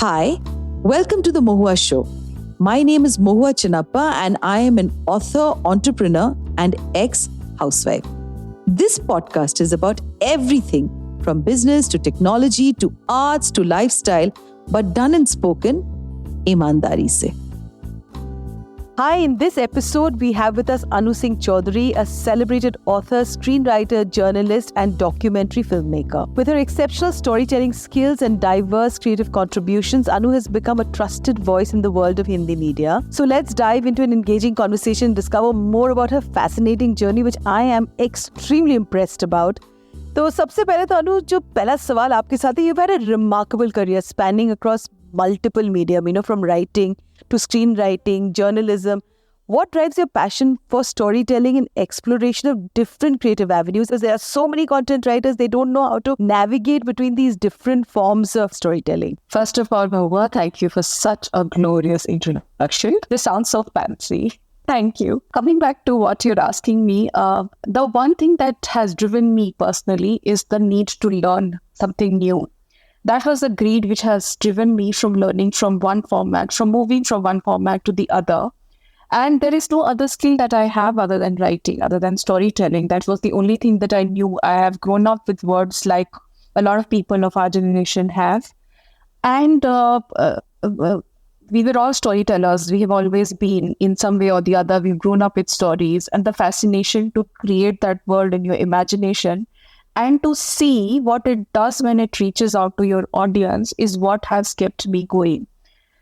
Hi, welcome to the Mohua Show. My name is Mohua Chinnappa and I am an author, entrepreneur and ex-housewife. This podcast is about everything from business to technology to arts to lifestyle, but done and spoken ईमानदारी से. Hi, in this episode, we have with us Singh Choudhary, a celebrated author, screenwriter, journalist, and documentary filmmaker. With her exceptional storytelling skills and diverse creative contributions, Anu has become a trusted voice in the world of Hindi media. So let's dive into an engaging conversation and discover more about her fascinating journey, which I am extremely impressed about. तो सबसे पहले तो अनु जो पहला सवाल आपके साथ है, you've had a remarkable career spanning across multiple medium, from writing to screenwriting, journalism. What drives your passion for storytelling and exploration of different creative avenues? Because there are so many content writers, they don't know how to navigate between these different forms of storytelling. First of all, Mohua, thank you for such a glorious introduction. This sounds so fancy. Thank you. Coming back to what you're asking me, the one thing that has driven me personally is the need to learn something new. That was the greed which has driven me from learning from one format, from moving from one format to the other. And there is no other skill that I have other than writing, other than storytelling. That was the only thing that I knew. I have grown up with words like a lot of people of our generation have. And we were all storytellers. We have always been, in some way or the other, we've grown up with stories. And the fascination to create that world in your imagination and to see what it does when it reaches out to your audience is what has kept me going.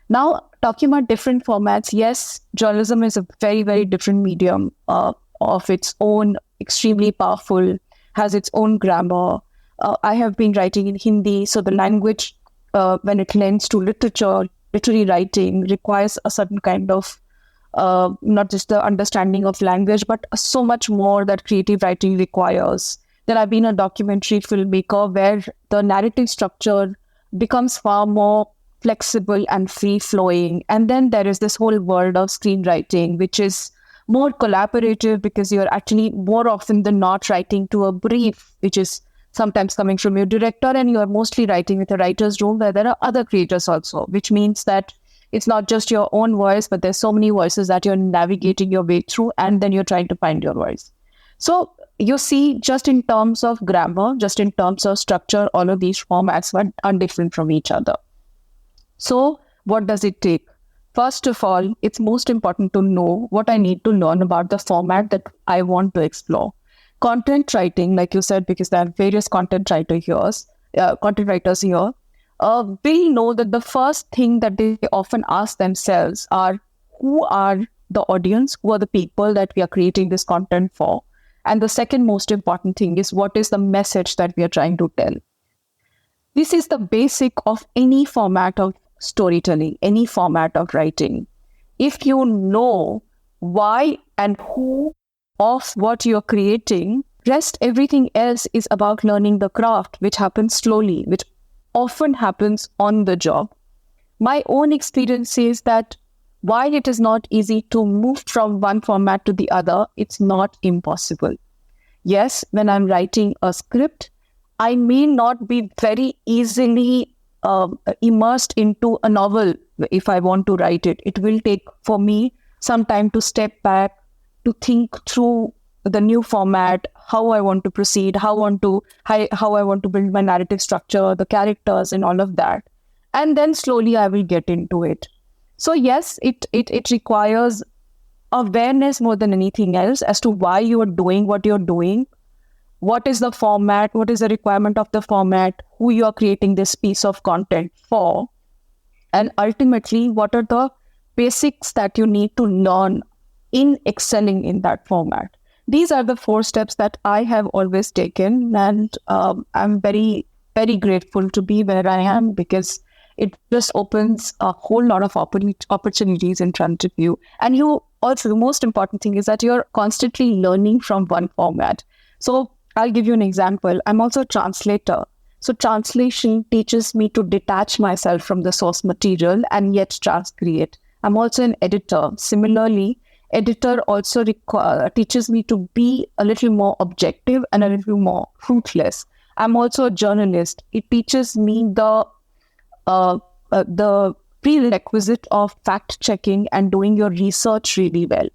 Now, talking about different formats, yes, journalism is a very, very different medium of its own, extremely powerful, has its own grammar. I have been writing in Hindi, so the language, when it lends to literature, literary writing, requires a certain kind of, not just the understanding of language, but so much more that creative writing requires. Then I've been a documentary filmmaker where the narrative structure becomes far more flexible and free-flowing. And then there is this whole world of screenwriting, which is more collaborative because you're actually more often than not writing to a brief, which is sometimes coming from your director, and you're mostly writing with a writer's room where there are other creators also, which means that it's not just your own voice, but there's so many voices that you're navigating your way through, and then you're trying to find your voice. So you see, just in terms of grammar, just in terms of structure, all of these formats are different from each other. So what does it take? First of all, it's most important to know what I need to learn about the format that I want to explore. Content writing, like you said, because there are various content writers here, we know that the first thing that they often ask themselves are, who are the audience? Who are the people that we are creating this content for? And the second most important thing is, what is the message that we are trying to tell? This is the basic of any format of storytelling, any format of writing. If you know why and who of what you're creating, rest everything else is about learning the craft, which happens slowly, which often happens on the job. My own experience is that while it is not easy to move from one format to the other, it's not impossible. Yes, when I'm writing a script, I may not be very easily immersed into a novel if I want to write it. It will take for me some time to step back, to think through the new format, how I want to proceed, how I want to build my narrative structure, the characters and all of that. And then slowly I will get into it. So yes, it requires awareness more than anything else as to why you are doing what you're doing, what is the format, what is the requirement of the format, who you are creating this piece of content for, and ultimately, what are the basics that you need to learn in excelling in that format. These are the 4 steps that I have always taken, and I'm very, very grateful to be where I am because it just opens a whole lot of opportunities in front of you. And you also, the most important thing is that you're constantly learning from one format. So I'll give you an example. I'm also a translator. So translation teaches me to detach myself from the source material and yet transcreate. I'm also an editor. Similarly, editor also teaches me to be a little more objective and a little more ruthless. I'm also a journalist. It teaches me the the prerequisite of fact checking and doing your research really well.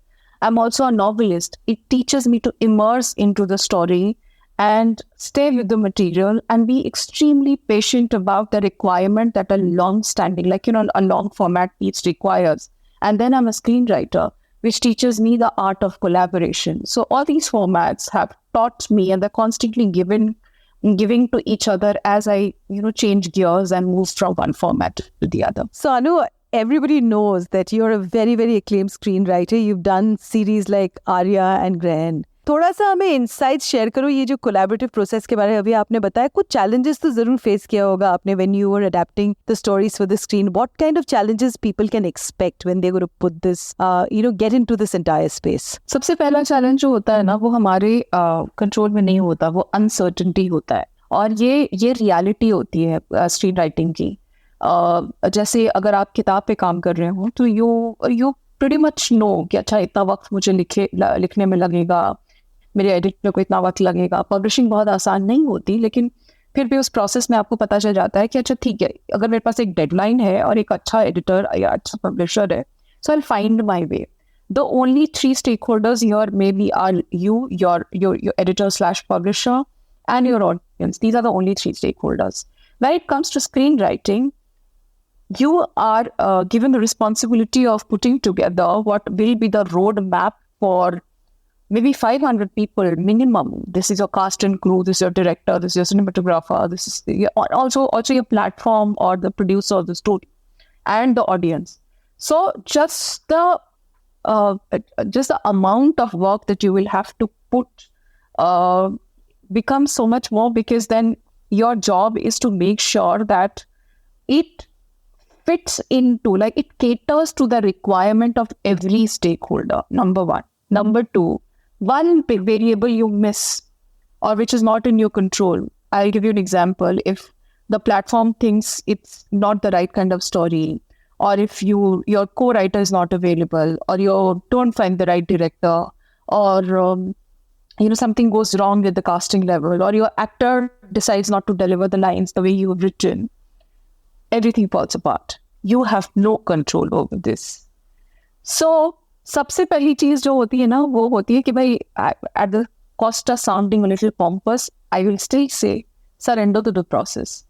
I'm also a novelist. It teaches me to immerse into the story and stay with the material and be extremely patient about the requirement that a long-standing, like, a long format piece requires. And then I'm a screenwriter, which teaches me the art of collaboration. So all these formats have taught me, and they're constantly giving to each other as I, change gears and move from one format to the other. So Anu, everybody knows that you're a very, very acclaimed screenwriter. You've done series like Arya and Graham. थोड़ा सा हमें insights share करो, ये जो collaborative process के बारे में अभी आपने बताया, कुछ चैलेंजेस तो जरूर फेस किया होगा आपने when you were adapting the stories for the screen. What kind of challenges people can expect when they gonna put this get into this entire space? सबसे पहला चैलेंज जो होता है ना, वो हमारे कंट्रोल में नहीं होता, वो अनसर्टेनिटी होता है. और ये रियलिटी होती है स्क्रीन राइटिंग की. जैसे अगर आप किताब पे काम कर रहे हो तो यू प्रीटी मच नो कि अच्छा इतना वक्त मुझे लिखने में लगेगा, मेरे एडिटर को इतना वक्त लगेगा. पब्लिशिंग बहुत आसान नहीं होती, लेकिन फिर भी उस प्रोसेस में आपको पता चल जाता है कि अच्छा ठीक है, अगर मेरे पास एक डेडलाइन है और एक अच्छा एडिटर या अच्छा पब्लिशर है, so I will find my way. The only three stakeholders here maybe are your editor/publisher, and your audience. These are the only three stakeholders. When it comes to screenwriting, you are given the responsibility of putting together what will be the roadmap for maybe 500 people minimum. This is your cast and crew, this is your director, this is your cinematographer, this is also your platform or the producer of the story and the audience. So just the amount of work that you will have to put becomes so much more, because then your job is to make sure that it fits into, like, it caters to the requirement of every stakeholder, number one. Number two, one big variable you miss or which is not in your control. I'll give you an example. If the platform thinks it's not the right kind of story, or if your co-writer is not available, or you don't find the right director, or something goes wrong with the casting level, or your actor decides not to deliver the lines the way you have written, everything falls apart. You have no control over this. So सबसे पहली चीज जो होती है ना, वो होती है कि भाई, at the cost of sounding a little pompous, I will still say surrender to the process.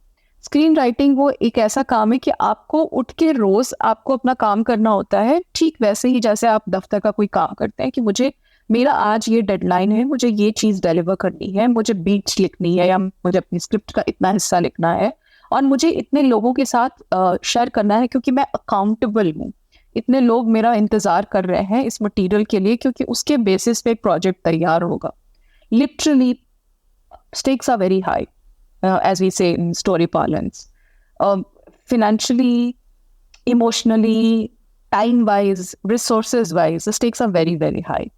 Screen writing वो एक ऐसा काम है कि आपको उठ के रोज आपको अपना काम करना होता है, ठीक वैसे ही जैसे आप दफ्तर का कोई काम करते हैं कि मेरा आज ये डेडलाइन है, मुझे ये चीज डिलीवर करनी है, मुझे बीट्स लिखनी है, या मुझे अपनी स्क्रिप्ट का इतना हिस्सा लिखना है, और मुझे इतने लोगों के साथ शेयर करना है, क्योंकि मैं अकाउंटेबल हूँ. इतने लोग मेरा इंतजार कर रहे हैं इस मटेरियल के लिए, क्योंकि उसके बेसिस पे एक प्रोजेक्ट तैयार होगा. Literally stakes are very high, as we say in story parlance. Financially, emotionally, time-wise, resources-wise, the stakes are very, very high.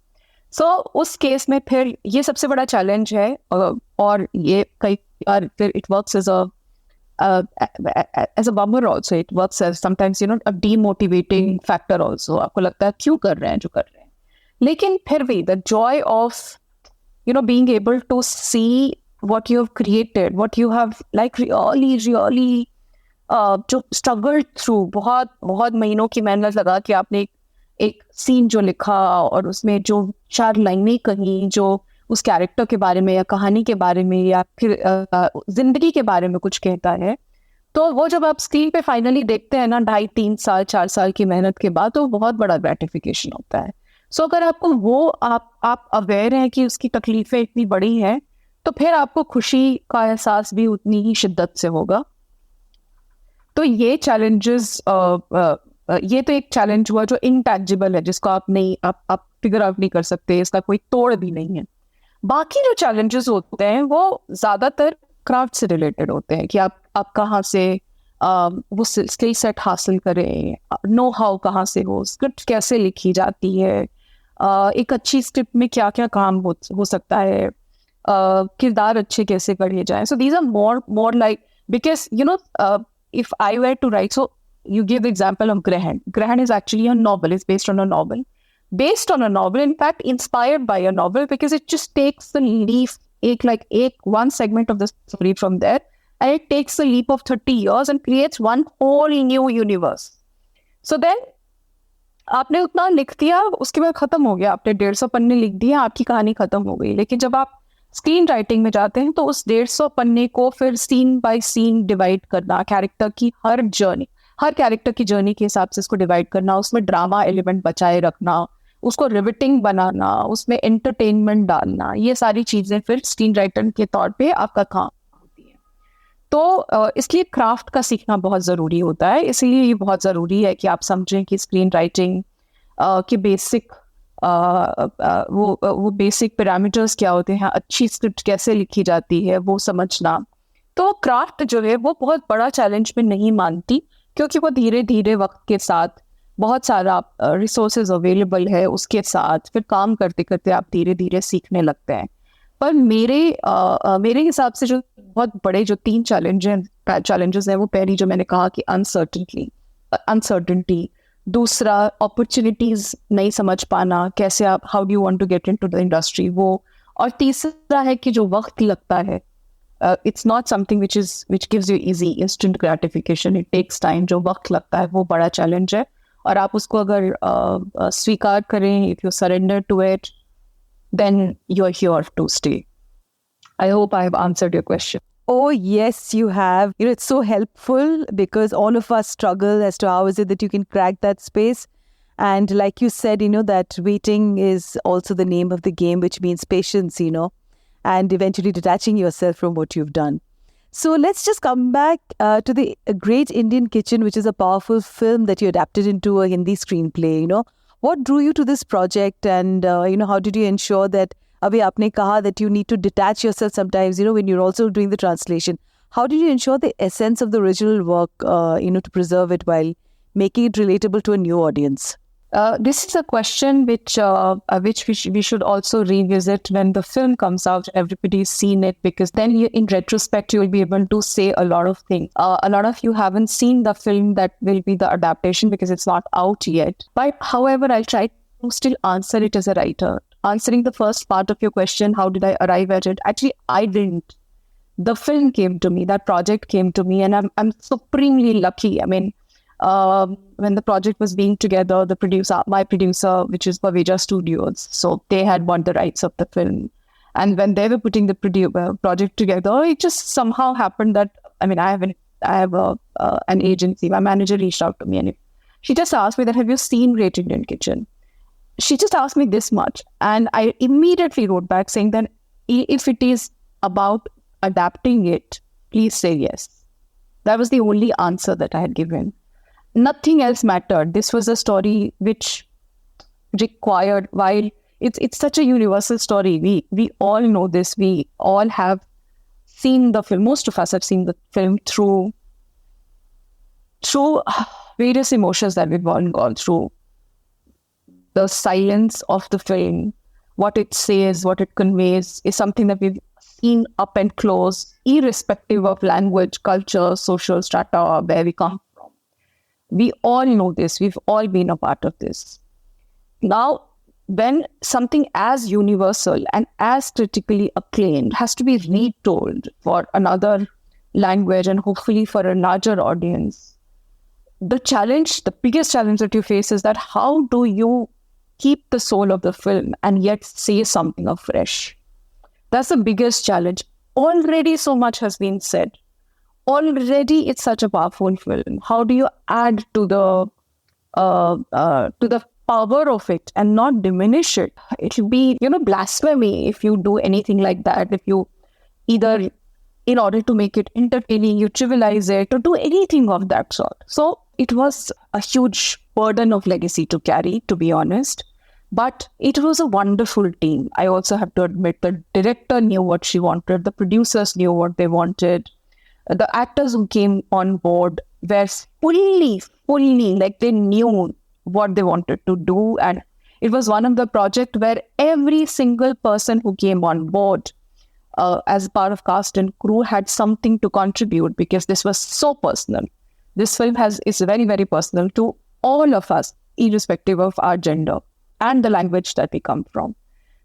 So उस केस में फिर ये सबसे बड़ा चैलेंज है, और ये कई बार फिर it works as a bummer also. It works as sometimes a demotivating factor also. आपको लगता है क्यों कर रहे हैं जो कर रहे हैं, लेकिन फिर भी the joy of being able to see what you have created, what you have like really जो struggled through, बहुत बहुत महीनों की मेहनत लगा के आपने एक सीन जो लिखा और उसमें जो 4 लाइनें कही जो उस कैरेक्टर के बारे में या कहानी के बारे में या फिर जिंदगी के बारे में कुछ कहता है, तो वो जब आप स्क्रीन पे फाइनली देखते हैं ना 2.5, 3 साल 4 साल की मेहनत के बाद, तो बहुत बड़ा ग्रेटिफिकेशन होता है. सो अगर आपको वो आप अवेयर हैं कि उसकी तकलीफें इतनी बड़ी हैं, तो फिर आपको खुशी का एहसास भी उतनी ही शिद्दत से होगा. तो ये चैलेंजेस, ये तो एक चैलेंज हुआ जो इंटैंजिबल है, जिसको आप फिगर आउट नहीं कर सकते, इसका कोई तोड़ भी नहीं है. बाकी जो चैलेंजेस होते हैं वो ज़्यादातर क्राफ्ट से रिलेटेड होते हैं कि आप कहाँ से वो स्किल सेट हासिल करें, नो हाउ कहाँ से हो, स्क्रिप्ट कैसे लिखी जाती है, एक अच्छी स्क्रिप्ट में क्या क्या काम हो सकता है, किरदार अच्छे कैसे गढ़े जाएं. So these are more like, because if I were to write, so you give the example of Graham. Graham is actually a novel. It's based on a novel. In fact, inspired by a novel, because it just takes the leaf, one segment of the story from there and it takes a leap of 30 years and creates one whole new universe. So then आपने उतना लिख दिया, उसके बाद खत्म हो गया, आपने 150 पन्ने लिख दिया, आपकी कहानी खत्म हो गई. लेकिन जब आप स्क्रीन राइटिंग में जाते हैं तो उस 150 पन्ने को फिर सीन बाय सीन डिवाइड करना, कैरेक्टर की हर कैरेक्टर की जर्नी के हिसाब से इसको डिवाइड करना, उसमें ड्रामा एलिमेंट बचाए रखना, उसको रिविटिंग बनाना, उसमें एंटरटेनमेंट डालना, ये सारी चीजें फिर स्क्रीन राइटर के तौर पे आपका काम होती है. तो इसलिए क्राफ्ट का सीखना बहुत ज़रूरी होता है. इसलिए ये बहुत ज़रूरी है कि आप समझें कि स्क्रीन राइटिंग के बेसिक वो बेसिक पैरामीटर्स क्या होते हैं, अच्छी स्क्रिप्ट कैसे लिखी जाती है वो समझना. तो क्राफ्ट जो है वो बहुत बड़ा चैलेंज में नहीं मानती, क्योंकि वो धीरे धीरे वक्त के साथ बहुत सारा रिसोर्सेज अवेलेबल है, उसके साथ फिर काम करते करते आप धीरे धीरे सीखने लगते हैं. पर मेरे हिसाब से जो बहुत बड़े जो 3 चैलेंजेस हैं, वो पहली जो मैंने कहा कि अनसर्टेनिटी, दूसरा अपॉर्चुनिटीज नहीं समझ पाना, कैसे आप how do you want to get into the industry, वो, और तीसरा है कि जो वक्त लगता है, it's not something which gives you easy instant gratification, it takes time. जो वक्त लगता है वो बड़ा चैलेंज है, और आप उसको अगर स्वीकार करें, if you surrender to it, then you're here to stay. I hope I've answered your question. Oh, yes, you have. It's so helpful because all of us struggle as to how is it that you can crack that space. And like you said, that waiting is also the name of the game, which means patience, and eventually detaching yourself from what you've done. So let's just come back to the Great Indian Kitchen, which is a powerful film that you adapted into a Hindi screenplay, What drew you to this project, and how did you ensure that? Abhi aapne kaha that you need to detach yourself sometimes, when you're also doing the translation. How did you ensure the essence of the original work, to preserve it while making it relatable to a new audience? This is a question which we should also revisit when the film comes out. Everybody's seen it, because then in retrospect you will be able to say a lot of things. A lot of you haven't seen the film that will be the adaptation because it's not out yet. But however, I'll try to still answer it as a writer. Answering the first part of your question, how did I arrive at it? Actually, I didn't. The film came to me. That project came to me, and I'm supremely lucky. I mean, when the project was being together, my producer, which is Baveja Studios, so they had bought the rights of the film. And when they were putting the project together, it just somehow happened that, I mean, I have an agency. My manager reached out to me, and she just asked me that, have you seen Great Indian Kitchen? She just asked me this much. And I immediately wrote back saying that if it is about adapting it, please say yes. That was the only answer that I had given. Nothing else mattered. This was a story which required, while it's such a universal story, we all know this, we all have seen the film, most of us have seen the film through various emotions that we've all gone through. The silence of the film, what it says, what it conveys, is something that we've seen up and close, irrespective of language, culture, social strata, where we come from. We all know this. We've all been a part of this. Now, when something as universal and as critically acclaimed has to be retold for another language and hopefully for a larger audience, the biggest challenge that you face is that how do you keep the soul of the film and yet say something afresh? That's the biggest challenge. Already so much has been said. Already it's such a powerful film. How do you add to the power of it and not diminish it? It will be, blasphemy if you do anything like that. If you either, in order to make it entertaining, you trivialize it or do anything of that sort. So it was a huge burden of legacy to carry, to be honest. But it was a wonderful team. I also have to admit the director knew what she wanted. The producers knew what they wanted. The actors who came on board were fully, like they knew what they wanted to do. And it was one of the projects where every single person who came on board as part of cast and crew had something to contribute, because this was so personal. This film is very, very personal to all of us, irrespective of our gender and the language that we come from.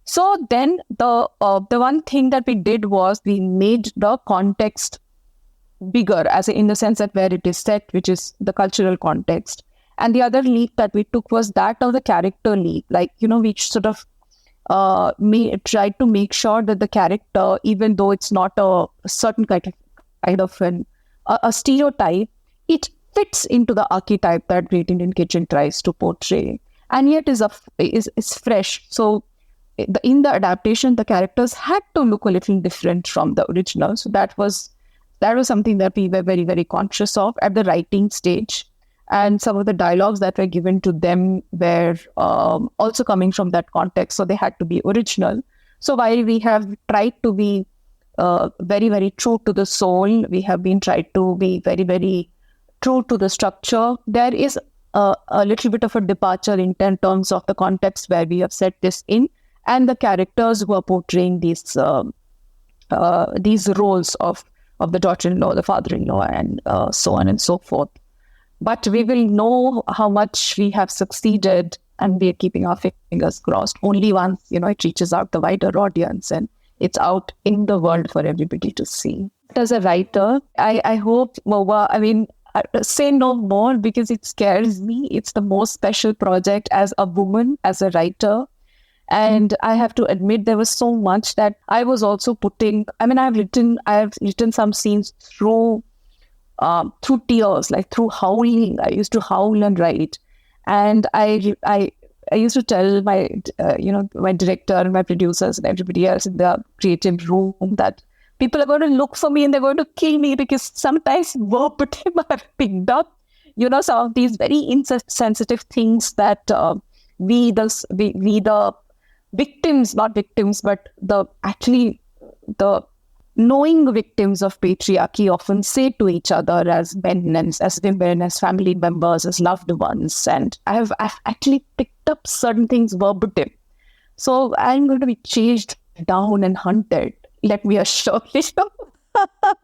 So then the one thing that we did was we made the context bigger, as in the sense that where it is set, which is the cultural context. And the other leap that we took was that of the character leap. Like, we sort of tried to make sure that the character, even though it's not a certain a stereotype, it fits into the archetype that Great Indian Kitchen tries to portray, and yet is fresh. So in the adaptation, the characters had to look a little different from the original. So that was something that we were very, very conscious of at the writing stage. And some of the dialogues that were given to them were also coming from that context. So they had to be original. So while we have tried to be very, very true to the soul, we have been tried to be very, very true to the structure, there is a little bit of a departure in terms of the context where we have set this in, and the characters who are portraying these roles of the daughter-in-law, the father-in-law, and so on and so forth. But we will know how much we have succeeded, and we are keeping our fingers crossed only once, it reaches out the wider audience and it's out in the world for everybody to see. As a writer, I hope, Mohua, I say no more because it scares me. It's the most special project as a woman, as a writer. And I have to admit, there was so much that I was also putting. I have written some scenes through tears, like through howling. I used to howl and write, and I used to tell my my director and my producers and everybody else in the creative room that people are going to look for me and they're going to kill me, because sometimes verbatim I've picked up some of these very insensitive things that we the victims, not victims, but the knowing victims of patriarchy often say to each other as men and as women, as family members, as loved ones. And I've actually picked up certain things verbatim. So I'm going to be chased down and hunted. Let me assure you.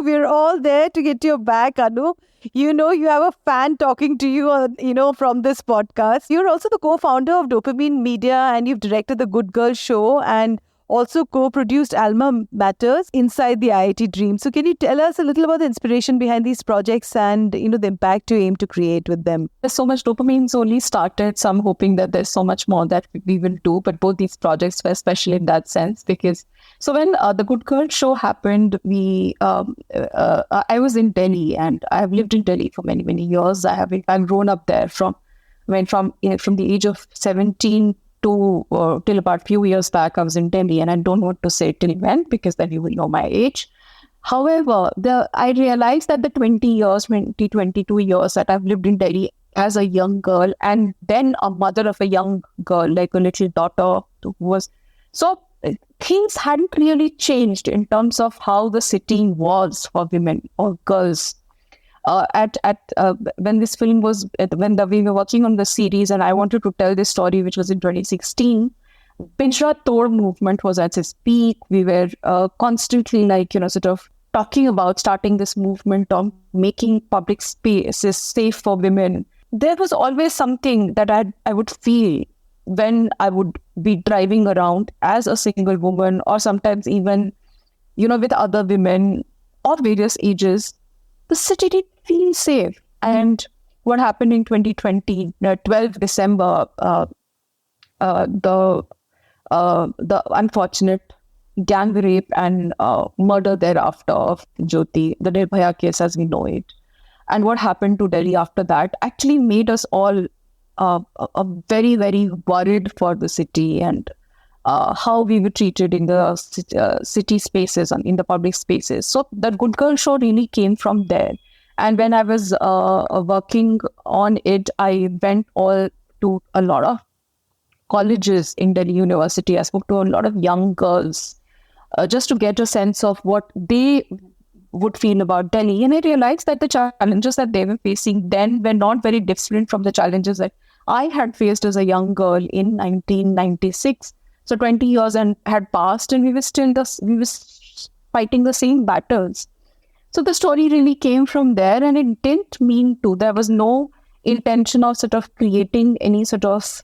We're all there to get your back, Anu. You have a fan talking to you, from this podcast. You're also the co-founder of Dopamine Media, and you've directed the Good Girl Show and also co-produced Alma Matters inside the IIT Dream. So can you tell us a little about the inspiration behind these projects and, the impact you aim to create with them? There's so much. Dopamine's only started, so I'm hoping that there's so much more that we will do. But both these projects were special in that sense, because so when the Good Girl Show happened, I was in Delhi, and I have lived in Delhi for many, many years. I've grown up there from the age of 17 to till about a few years back. I was in Delhi, and I don't want to say till when, because then you will know my age. However, I realized that the 22 years that I've lived in Delhi as a young girl, and then a mother of a young girl, like a little daughter who was, so things hadn't really changed in terms of how the city was for women or girls. When this film was, we were working on the series, and I wanted to tell this story, which was in 2016, Pinchra Tod movement was at its peak. We were constantly sort of talking about starting this movement of making public spaces safe for women. There was always something that I would feel when I would be driving around as a single woman, or sometimes even, with other women of various ages. The city didn't feel safe. And what happened in 2020, 12 December, the unfortunate gang rape and murder thereafter of Jyoti, the Nirbhaya case as we know it, and what happened to Delhi after that actually made us all very, very worried for the city and how we were treated in the city spaces and in the public spaces. So the Good Girl Show really came from there. And when I was working on it, I went to a lot of colleges in Delhi University. I spoke to a lot of young girls just to get a sense of what they would feel about Delhi. And I realized that the challenges that they were facing then were not very different from the challenges that I had faced as a young girl in 1996. So 20 years had passed, and we were fighting the same battles. So the story really came from there, and it didn't mean to. There was no intention of sort of creating any sort of.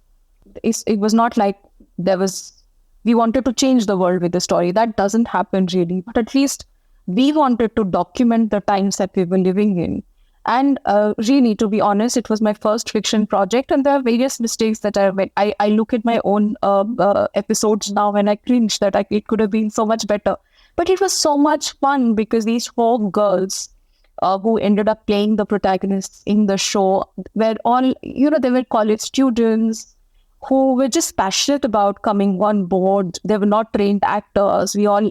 It was not like we wanted to change the world with the story. That doesn't happen really. But at least we wanted to document the times that we were living in. And really, to be honest, it was my first fiction project, and there are various mistakes that I made. I look at my own episodes now and I cringe that it could have been so much better. But it was so much fun because these 4 girls who ended up playing the protagonists in the show were all, they were college students who were just passionate about coming on board. They were not trained actors. We all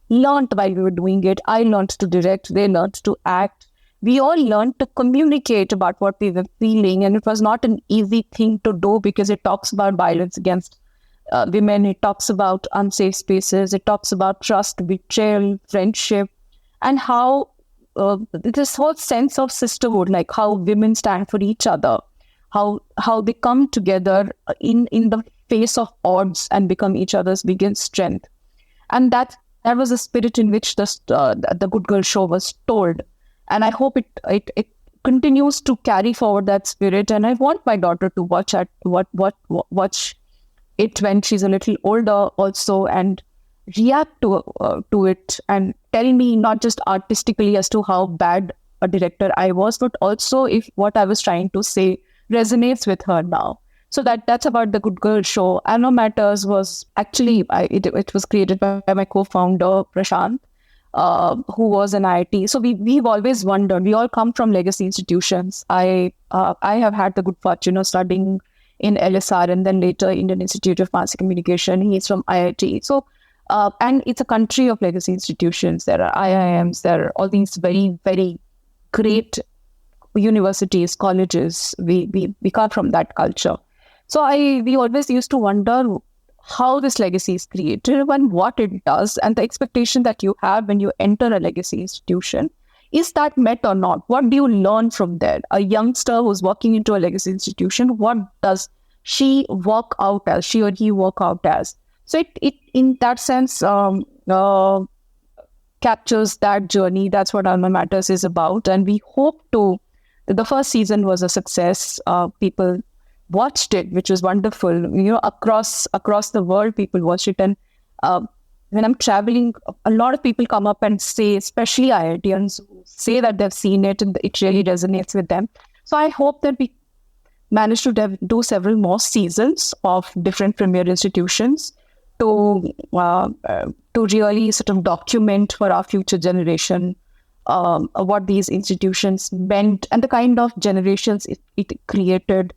learned while we were doing it. I learned to direct. They learned to act. We all learned to communicate about what we were feeling. And it was not an easy thing to do because it talks about violence against women. It talks about unsafe spaces. It talks about trust, betrayal, friendship, and how this whole sense of sisterhood, like how women stand for each other, how they come together in the face of odds and become each other's biggest strength. And that was the spirit in which the Good Girl Show was told. And I hope it continues to carry forward that spirit. And I want my daughter to watch it when she's a little older also, and react to it and tell me not just artistically as to how bad a director I was, but also if what I was trying to say resonates with her now. So that's about the Good Girl Show. Anno Matters was actually, it was created by my co-founder, Prashant, who was an IIT. So we've always wondered, we all come from legacy institutions. I have had the good fortune of studying in LSR and then later Indian Institute of Mass Communication. He's from IIT. So, and it's a country of legacy institutions. There are IIMs, there are all these very, very great universities, colleges. We come from that culture. So we always used to wonder how this legacy is created and what it does, and the expectation that you have when you enter a legacy institution. Is that met or not? What do you learn from there? A youngster who's walking into a legacy institution, what does she walk out as? She or he walk out as? So it in that sense captures that journey. That's what Alma Matters is about. And we hope the first season was a success. People watched it, which was wonderful. Across the world, people watched it. And when I'm traveling, a lot of people come up and say, especially IITians, say that they've seen it and it really resonates with them. So I hope that we manage to do several more seasons of different premier institutions to really sort of document for our future generation what these institutions meant and the kind of generations it created,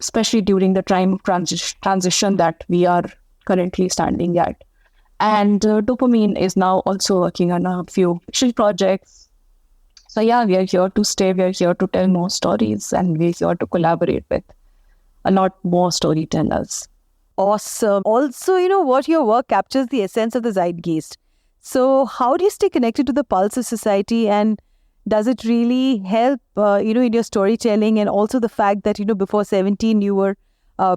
especially during the time of transition that we are currently standing at. And Dopamine is now also working on a few fiction projects. So yeah, we are here to stay. We are here to tell more stories, and we're here to collaborate with a lot more storytellers. Awesome. Also, what your work captures the essence of the zeitgeist. So how do you stay connected to the pulse of society, and does it really help, in your storytelling? And also the fact that, before 17, you were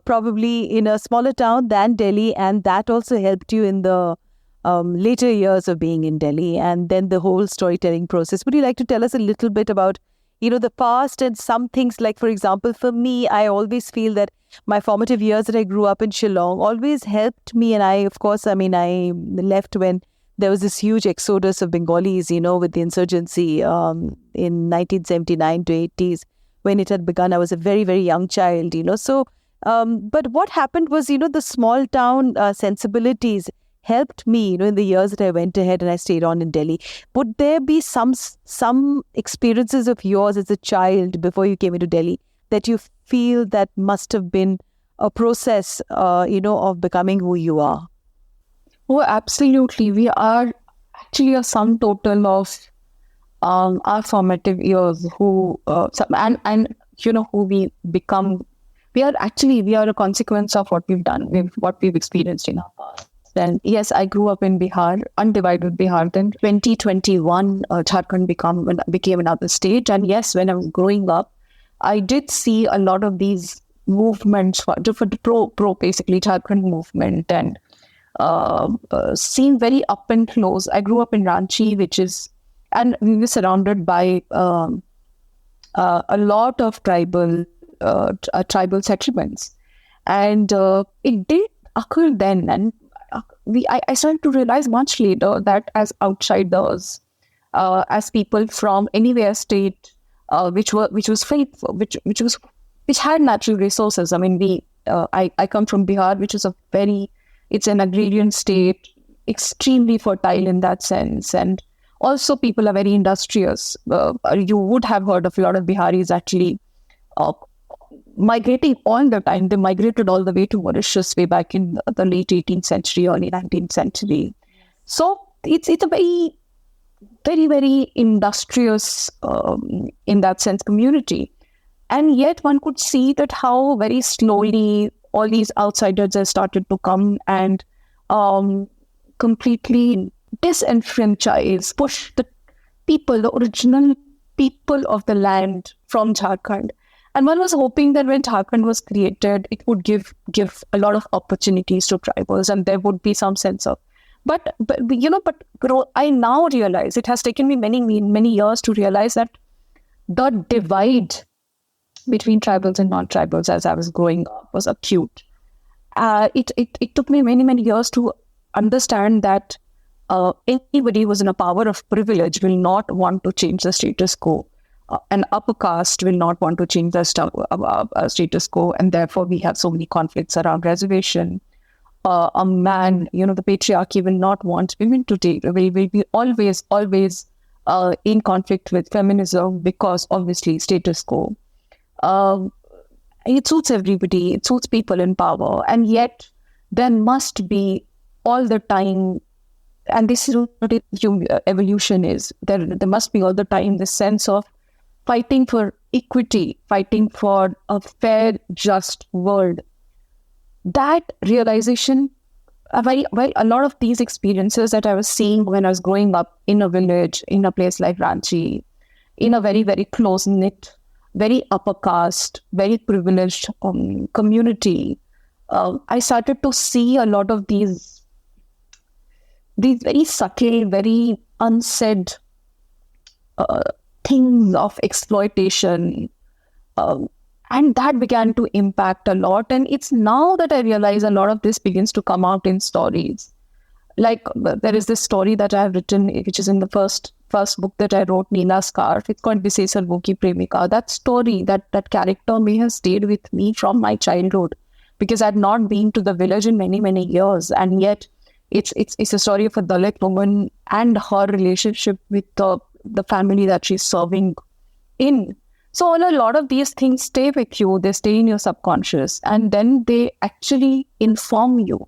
probably in a smaller town than Delhi, and that also helped you in the later years of being in Delhi, and then the whole storytelling process. Would you like to tell us a little bit about, the past and some things? Like, for example, for me, I always feel that my formative years that I grew up in Shillong always helped me. And I left when there was this huge exodus of Bengalis, with the insurgency in 1979 to 80s. When it had begun, I was a very, very young child, So, but what happened was, the small town sensibilities helped me, in the years that I went ahead and I stayed on in Delhi. Would there be some experiences of yours as a child before you came into Delhi that you feel that must have been a process, of becoming who you are? Oh, absolutely. We are actually a sum total of our formative years who we become. We are a consequence of what we've done, what we've experienced in our past. And yes, I grew up in Bihar, undivided Bihar. Then 2021, Jharkhand became another state. And yes, when I was growing up, I did see a lot of these movements for the pro basically Jharkhand movement, and seen very up and close. I grew up in Ranchi, and we were surrounded by a lot of tribal settlements, and it did occur then. And I started to realize much later that as outsiders, as people from anywhere state, which was faithful, which had natural resources. I mean, I come from Bihar, which is it's an agrarian state, extremely fertile in that sense, and also people are very industrious. You would have heard of a lot of Biharis actually migrating all the time. They migrated all the way to Mauritius way back in the late 18th century, early 19th century. So it's a very, very, very industrious, in that sense, community. And yet one could see that how very slowly all these outsiders have started to come and completely disenfranchise, push the people, the original people of the land from Jharkhand. And one was hoping that when Jharkhand was created, it would give a lot of opportunities to tribals, and there would be some sense of. But I now realize, it has taken me many years to realize that the divide between tribals and non-tribals as I was growing up was acute. It took me many years to understand that anybody who was in a power of privilege will not want to change the status quo. An upper caste will not want to change the status quo, and therefore we have so many conflicts around reservation. A man, the patriarchy will not want women to take. We will be always in conflict with feminism because obviously status quo. It suits everybody. It suits people in power, and yet there must be all the time. And this is what evolution is. There must be all the time this sense of fighting for equity, fighting for a fair, just world. That realization, a lot of these experiences that I was seeing when I was growing up in a village, in a place like Ranchi, in a very, very close-knit, very upper caste, very privileged community, I started to see a lot of these very subtle, very unsaid things of exploitation, and that began to impact a lot. And it's now that I realize a lot of this begins to come out in stories. Like there is this story that I have written, which is in the first book that I wrote, Neela Scarf. It's called Visesar Voki Premika. That story, that character may have stayed with me from my childhood, because I'd not been to the village in many years, and yet it's a story of a Dalit woman and her relationship with the family that she's serving in. So a lot of these things stay with you. They stay in your subconscious, and then they actually inform you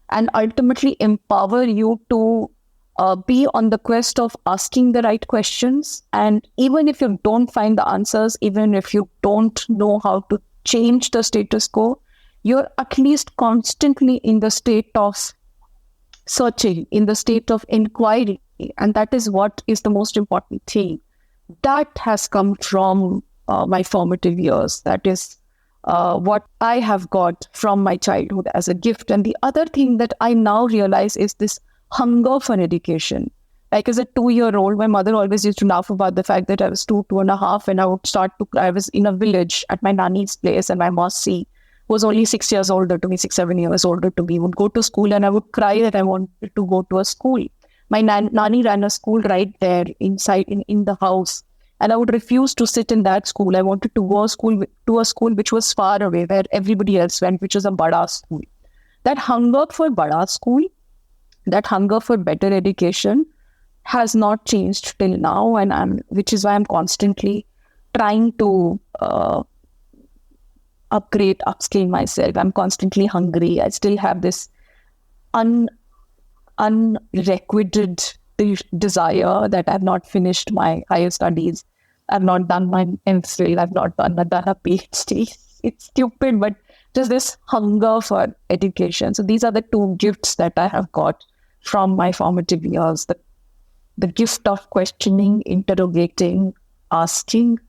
and ultimately empower you to be on the quest of asking the right questions. And even if you don't find the answers, even if you don't know how to change the status quo, you're at least constantly in the state of searching, in the state of inquiry. And that is what is the most important thing. That has come from my formative years. That is what I have got from my childhood as a gift. And the other thing that I now realize is this hunger for education. Like as a 2-year-old, my mother always used to laugh about the fact that I was 2.5, and I would start to cry. I was in a village at my nanny's place, and my Mausi, who was only 6 years older to me, 6-7 years older to me, would go to school, and I would cry that I wanted to go to a school. My nanny ran a school right there inside in the house, and I would refuse to sit in that school. I wanted to go to a school which was far away, where everybody else went, which was a Bada school. That hunger for Bada school, that hunger for better education has not changed till now, and which is why I'm constantly trying to upskill myself. I'm constantly hungry. I still have this unrequited desire that I've not finished my higher studies. I've not done my MPhil. I've not done a PhD. It's stupid, but just this hunger for education. So these are the two gifts that I have got from my formative years. The gift of questioning, interrogating, asking,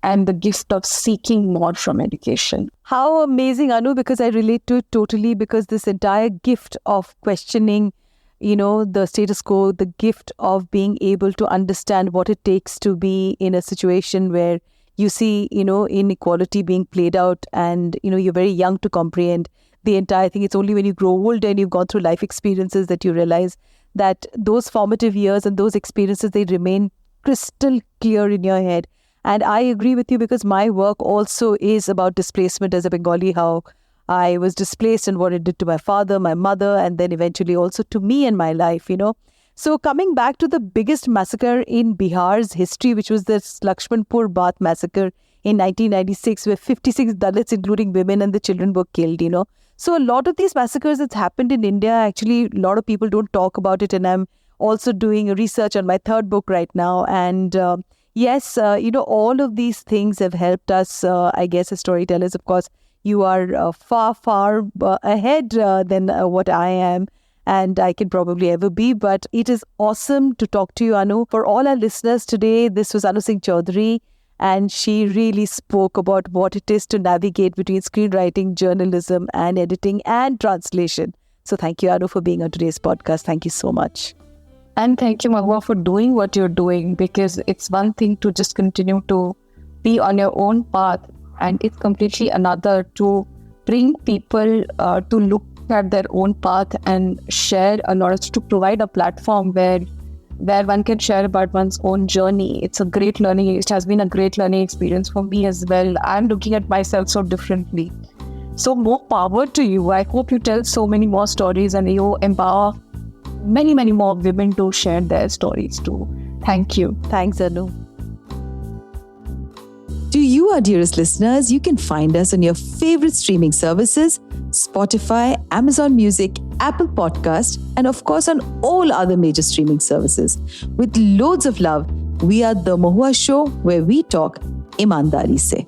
and the gift of seeking more from education. How amazing, Anu, because I relate to it totally, because this entire gift of questioning, the status quo, the gift of being able to understand what it takes to be in a situation where you see, inequality being played out, and, you're very young to comprehend the entire thing. It's only when you grow older and you've gone through life experiences that you realize that those formative years and those experiences, they remain crystal clear in your head. And I agree with you, because my work also is about displacement as a Bengali, how I was displaced and what it did to my father, my mother, and then eventually also to me and my life, So coming back to the biggest massacre in Bihar's history, which was the Lakshmanpur Bath massacre in 1996, where 56 Dalits, including women and the children, were killed, So a lot of these massacres that's happened in India, actually, a lot of people don't talk about it. And I'm also doing research on my third book right now. And yes, all of these things have helped us, I guess, as storytellers. Of course, you are far, far ahead than what I am and I can probably ever be. But it is awesome to talk to you, Anu. For all our listeners today, this was Anu Singh Choudhary, and she really spoke about what it is to navigate between screenwriting, journalism, and editing and translation. So thank you, Anu, for being on today's podcast. Thank you so much. And thank you, Mahua, for doing what you're doing, because it's one thing to just continue to be on your own path, and it's completely another to bring people to look at their own path and share a lot, to provide a platform where one can share about one's own journey. It's a great learning. It has been a great learning experience for me as well. I'm looking at myself so differently. So more power to you. I hope you tell so many more stories and you empower many, many more women to share their stories too. Thank you. Thanks, Anu. To you, our dearest listeners, you can find us on your favorite streaming services, Spotify, Amazon Music, Apple Podcast, and of course on all other major streaming services. With loads of love, we are The Mohua Show, where we talk ईमानदारी से.